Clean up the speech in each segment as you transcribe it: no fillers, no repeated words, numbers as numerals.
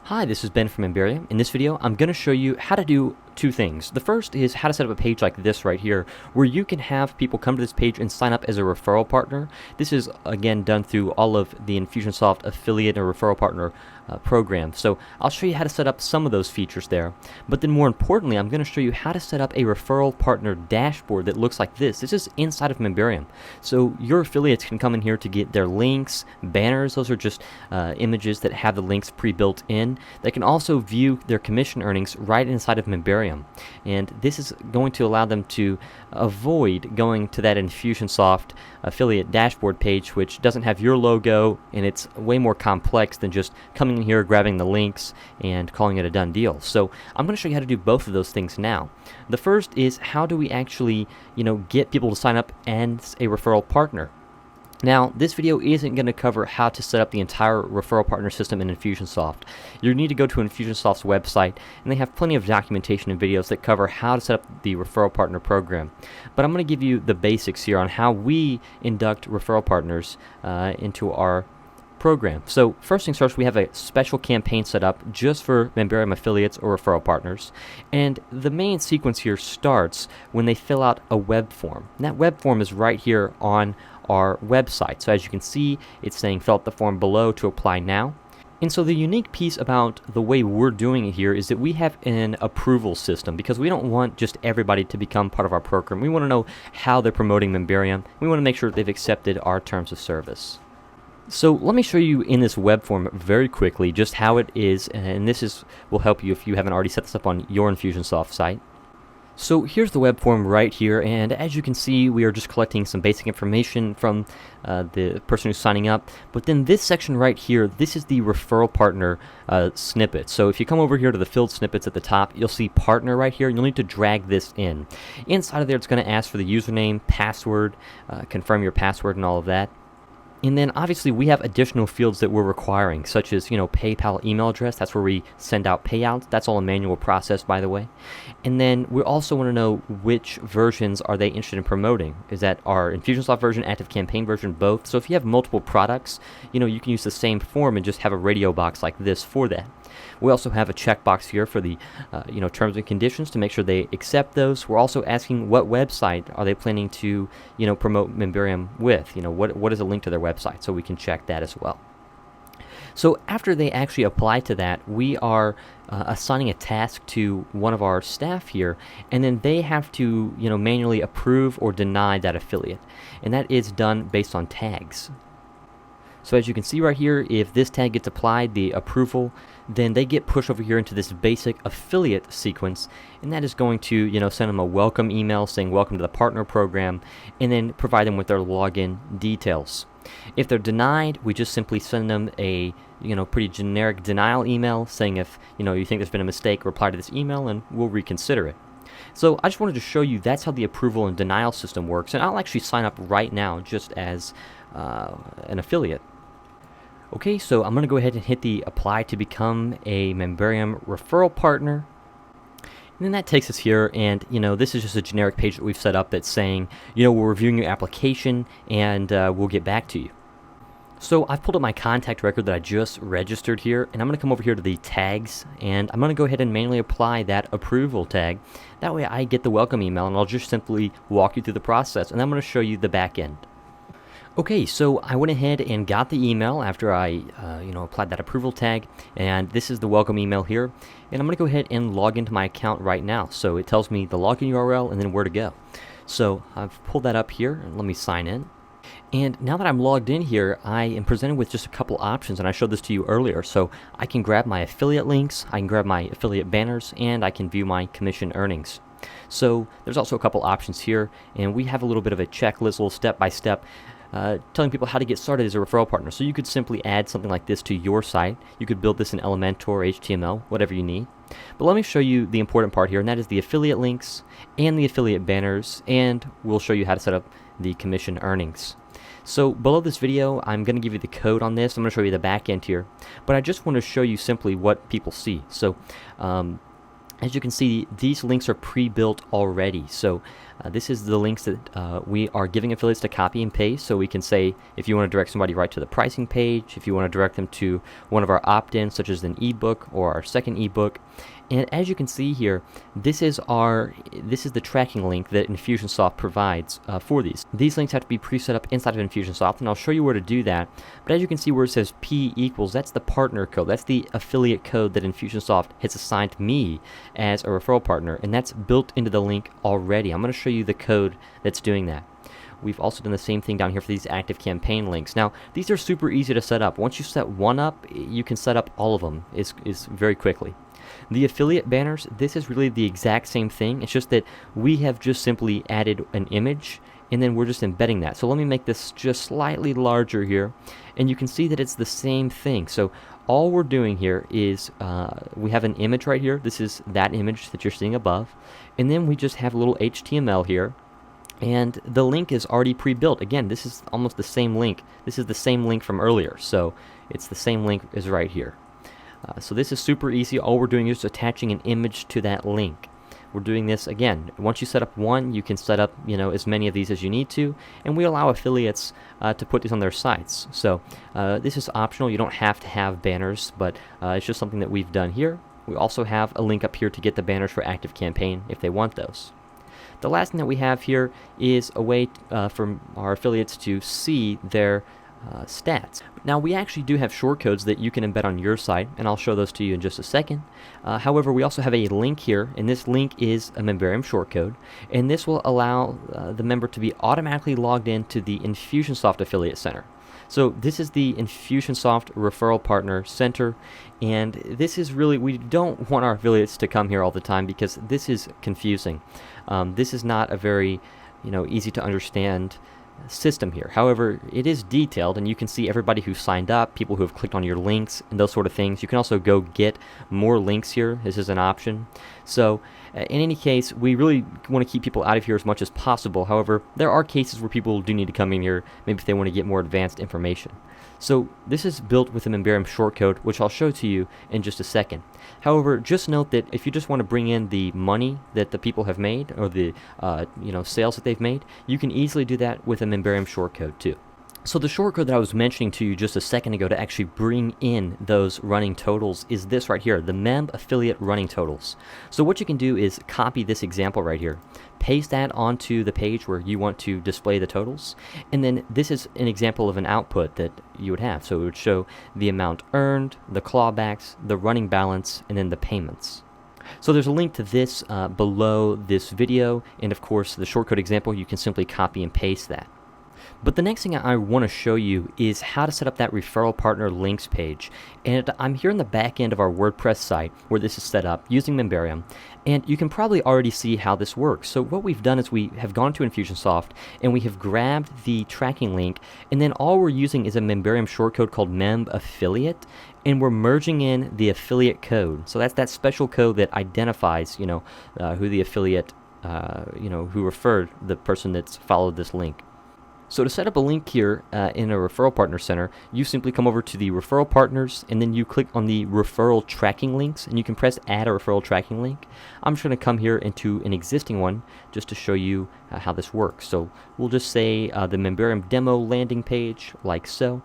Hi, this is Ben from Memberium. In this video, I'm going to show you how to do two things. The first is how to set up a page like this right here, where you can have people come to this page and sign up as a referral partner. This is, again, done through all of the Infusionsoft affiliate or referral partner program. So I'll show you how to set up some of those features there. But then more importantly, I'm going to show you how to set up a referral partner dashboard that looks like this. This is inside of Memberium. So your affiliates can come in here to get their links, banners. Those are just images that have the links pre-built in. They can also view their commission earnings right inside of Memberium. And this is going to allow them to avoid going to that Infusionsoft affiliate dashboard page, which doesn't have your logo, and it's way more complex than just coming in here, grabbing the links, and calling it a done deal. So I'm going to show you how to do both of those things now. The first is how do we actually, get people to sign up as a referral partner. Now, this video isn't going to cover how to set up the entire referral partner system in Infusionsoft. You need to go to Infusionsoft's website, and they have plenty of documentation and videos that cover how to set up the referral partner program. But I'm going to give you the basics here on how we induct referral partners into our program. So first things first, we have a special campaign set up just for Memberium affiliates or referral partners, and the main sequence here starts when they fill out a web form. And that web form is right here on our website. So as you can see, it's saying fill out the form below to apply now. And so the unique piece about the way we're doing it here is that we have an approval system, because we don't want just everybody to become part of our program. We want to know how they're promoting Memberium. We want to make sure that they've accepted our terms of service. So let me show you in this web form very quickly just how it is, and will help you if you haven't already set this up on your Infusionsoft site. So here's the web form right here, and as you can see, we are just collecting some basic information from the person who's signing up. But then this section right here, this is the referral partner snippet. So if you come over here to the filled snippets at the top, you'll see partner right here, and you'll need to drag this in. Inside of there, it's going to ask for the username, password, confirm your password, and all of that. And then obviously we have additional fields that we're requiring, such as, PayPal email address. That's where we send out payouts. That's all a manual process, by the way. And then we also want to know which versions are they interested in promoting. Is that our Infusionsoft version, Active Campaign version, both? So if you have multiple products, you can use the same form and just have a radio box like this for that. We also have a checkbox here for the terms and conditions to make sure they accept those. We're also asking what website are they planning to promote Memberium with. What is a link to their website, so we can check that as well. So after they actually apply to that, we are assigning a task to one of our staff here, and then they have to manually approve or deny that affiliate, and that is done based on tags. So as you can see right here, if this tag gets applied, the approval, then they get pushed over here into this basic affiliate sequence, and that is going to send them a welcome email saying welcome to the partner program, and then provide them with their login details. If they're denied, we just simply send them a pretty generic denial email saying if you think there's been a mistake, reply to this email and we'll reconsider it. So I just wanted to show you that's how the approval and denial system works, and I'll actually sign up right now just as an affiliate. Okay, so I'm going to go ahead and hit the apply to become a Memberium referral partner. And then that takes us here, and this is just a generic page that we've set up that's saying, we're reviewing your application and we'll get back to you. So I've pulled up my contact record that I just registered here, and I'm going to come over here to the tags, and I'm going to go ahead and manually apply that approval tag. That way I get the welcome email, and I'll just simply walk you through the process, and I'm going to show you the back end. Okay, so I went ahead and got the email after I, applied that approval tag, and this is the welcome email here. And I'm going to go ahead and log into my account right now. So it tells me the login URL and then where to go. So I've pulled that up here, and let me sign in. And now that I'm logged in here, I am presented with just a couple options, and I showed this to you earlier. So I can grab my affiliate links, I can grab my affiliate banners, and I can view my commission earnings. So there's also a couple options here, and we have a little bit of a checklist, a little step-by-step, telling people how to get started as a referral partner. So you could simply add something like this to your site. You could build this in Elementor, HTML, whatever you need. But let me show you the important part here, and that is the affiliate links and the affiliate banners, and we'll show you how to set up the commission earnings. So below this video, I'm going to give you the code on this. I'm going to show you the back end here, but I just want to show you simply what people see. So As you can see, these links are pre-built already. So this is the links that we are giving affiliates to copy and paste. So we can say if you want to direct somebody right to the pricing page, if you want to direct them to one of our opt-ins, such as an ebook or our second ebook. And as you can see here, this is the tracking link that Infusionsoft provides for these. These links have to be pre-set up inside of Infusionsoft, and I'll show you where to do that. But as you can see where it says P equals, that's the partner code. That's the affiliate code that Infusionsoft has assigned me as a referral partner, and that's built into the link already. I'm going to show you the code that's doing that. We've also done the same thing down here for these active campaign links. Now, these are super easy to set up. Once you set one up, you can set up all of them is very quickly. The affiliate banners, this is really the exact same thing. It's just that we have just simply added an image and then we're just embedding that. So let me make this just slightly larger here, and you can see that it's the same thing. So all we're doing here is we have an image right here. This is that image that you're seeing above, and then we just have a little HTML here. And the link is already pre-built. Again, this is almost the same link. This is the same link from earlier, so it's the same link as right here. So this is super easy. All we're doing is just attaching an image to that link. We're doing this again. Once you set up one, you can set up as many of these as you need to, and we allow affiliates to put these on their sites. So this is optional. You don't have to have banners, but it's just something that we've done here. We also have a link up here to get the banners for active campaign if they want those. The last thing that we have here is a way for our affiliates to see their stats. Now, we actually do have shortcodes that you can embed on your site, and I'll show those to you in just a second. However, we also have a link here, and this link is a Memberium shortcode, and this will allow the member to be automatically logged into the Infusionsoft Affiliate Center. So this is the Infusionsoft Referral Partner Center, and this is really, we don't want our affiliates to come here all the time because this is confusing. This is not a very easy to understand system here. However, it is detailed, and you can see everybody who signed up, people who have clicked on your links, and those sort of things. You can also go get more links here. This is an option. So in any case, we really want to keep people out of here as much as possible. However, there are cases where people do need to come in here, maybe if they want to get more advanced information. So this is built with a Memberium shortcode, which I'll show to you in just a second. However, just note that if you just want to bring in the money that the people have made, or the sales that they've made, you can easily do that with a Memberium shortcode too. So the shortcode that I was mentioning to you just a second ago to actually bring in those running totals is this right here, the Mem affiliate running totals. So what you can do is copy this example right here, paste that onto the page where you want to display the totals, and then this is an example of an output that you would have. So it would show the amount earned, the clawbacks, the running balance, and then the payments. So there's a link to this below this video, and of course the shortcode example, you can simply copy and paste that. But the next thing I want to show you is how to set up that referral partner links page. And I'm here in the back end of our WordPress site where this is set up using Memberium. And you can probably already see how this works. So what we've done is we have gone to Infusionsoft and we have grabbed the tracking link, and then all we're using is a Memberium shortcode called Mem Affiliate, and we're merging in the affiliate code. So that's that special code that identifies who the affiliate who referred the person that's followed this link. So to set up a link here in a referral partner center, you simply come over to the referral partners, and then you click on the referral tracking links, and you can press add a referral tracking link. I'm just going to come here into an existing one just to show you how this works. So we'll just say the Memberium demo landing page, like so.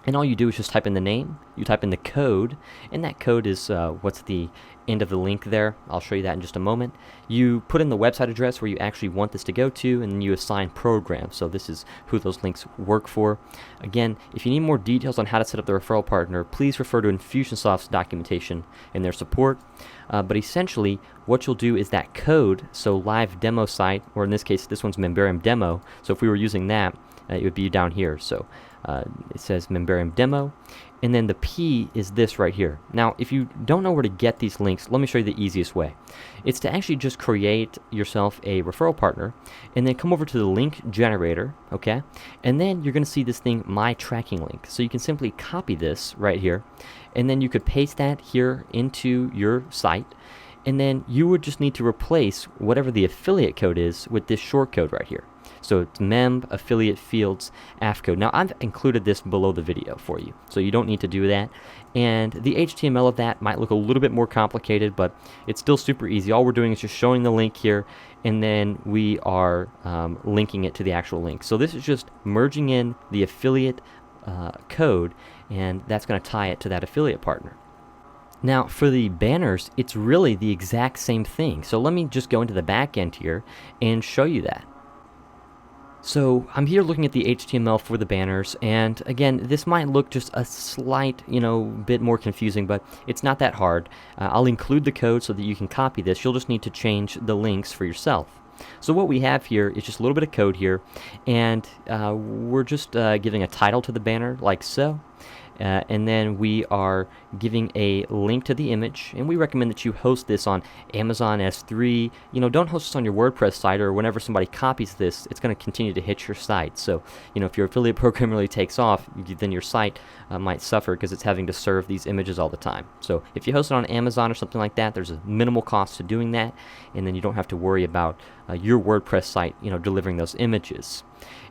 And all you do is just type in the name, you type in the code, and that code is what's the end of the link there. I'll show you that in just a moment. You put in the website address where you actually want this to go to, and then you assign programs. So this is who those links work for. Again, if you need more details on how to set up the referral partner, please refer to Infusionsoft's documentation and their support. But essentially, what you'll do is that code, so live demo site, or in this case, this one's Memberium demo. So if we were using that, it would be down here. So it says Memberium demo, and then the P is this right here. Now, if you don't know where to get these links, let me show you the easiest way. It's to actually just create yourself a referral partner, and then come over to the link generator, okay? And then you're going to see this thing, my tracking link. So you can simply copy this right here, and then you could paste that here into your site, and then you would just need to replace whatever the affiliate code is with this shortcode right here. So it's mem affiliate fields AF code. Now I've included this below the video for you, so you don't need to do that. And the HTML of that might look a little bit more complicated, but it's still super easy. All we're doing is just showing the link here, and then we are linking it to the actual link. So this is just merging in the affiliate code, and that's going to tie it to that affiliate partner. Now for the banners, it's really the exact same thing. So let me just go into the back end here and show you that. So I'm here looking at the HTML for the banners, and again, this might look just a slight, bit more confusing, but it's not that hard. I'll include the code so that you can copy this. You'll just need to change the links for yourself. So what we have here is just a little bit of code here, and we're just giving a title to the banner like so. And then we are giving a link to the image, and we recommend that you host this on Amazon S3. Don't host this on your WordPress site, or whenever somebody copies this, it's going to continue to hit your site. So, if your affiliate program really takes off, then your site might suffer because it's having to serve these images all the time. So if you host it on Amazon or something like that, there's a minimal cost to doing that, and then you don't have to worry about your WordPress site, delivering those images.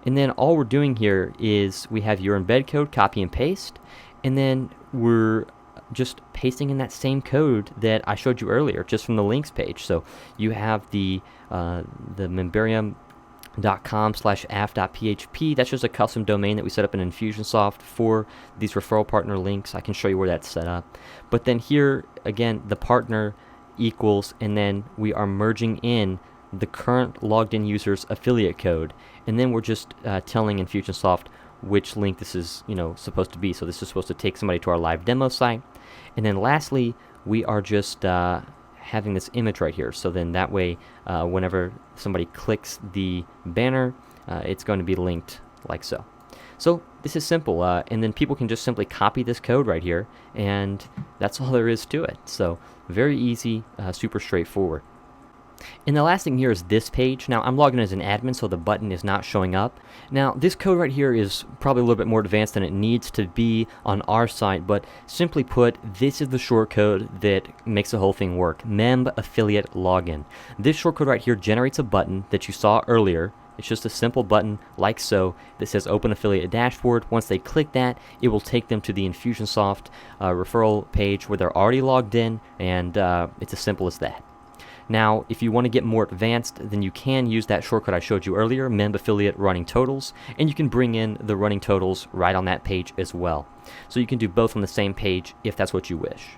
And then all we're doing here is we have your embed code, copy and paste, and then we're just pasting in that same code that I showed you earlier, just from the links page. So you have the memberium.com/af.php. That's just a custom domain that we set up in Infusionsoft for these referral partner links. I can show you where that's set up. But then here, again, the partner equals, and then we are merging in the current logged in user's affiliate code, and then we're just telling Infusionsoft which link this is supposed to be. So this is supposed to take somebody to our live demo site, and then lastly we are just having this image right here, so then that way whenever somebody clicks the banner, it's going to be linked like so. So this is simple, and then people can just simply copy this code right here, and that's all there is to it. So very easy, super straightforward. And the last thing here is this page. Now I'm logged in as an admin, so the button is not showing up. Now this code right here is probably a little bit more advanced than it needs to be on our site, but simply put, this is the shortcode that makes the whole thing work. Mem affiliate login. This shortcode right here generates a button that you saw earlier. It's just a simple button like so that says open affiliate dashboard. Once they click that, it will take them to the Infusionsoft referral page where they're already logged in, and it's as simple as that. Now, if you want to get more advanced, then you can use that shortcut I showed you earlier, mem affiliate running totals, and you can bring in the running totals right on that page as well. So you can do both on the same page if that's what you wish.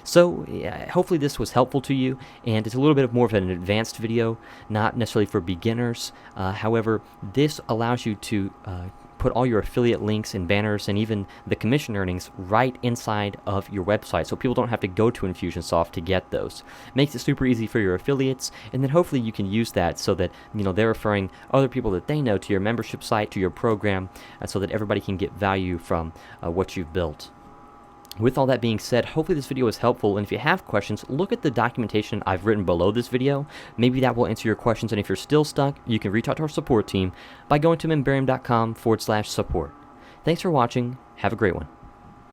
So hopefully this was helpful to you, and it's a little bit more of an advanced video, not necessarily for beginners. However, this allows you to put all your affiliate links and banners and even the commission earnings right inside of your website, so people don't have to go to Infusionsoft to get those. Makes it super easy for your affiliates, and then hopefully you can use that so that they're referring other people that they know to your membership site, to your program, so that everybody can get value from what you've built. With all that being said, hopefully this video was helpful, and if you have questions, look at the documentation I've written below this video. Maybe that will answer your questions, and if you're still stuck, you can reach out to our support team by going to memberium.com/support. Thanks for watching. Have a great one.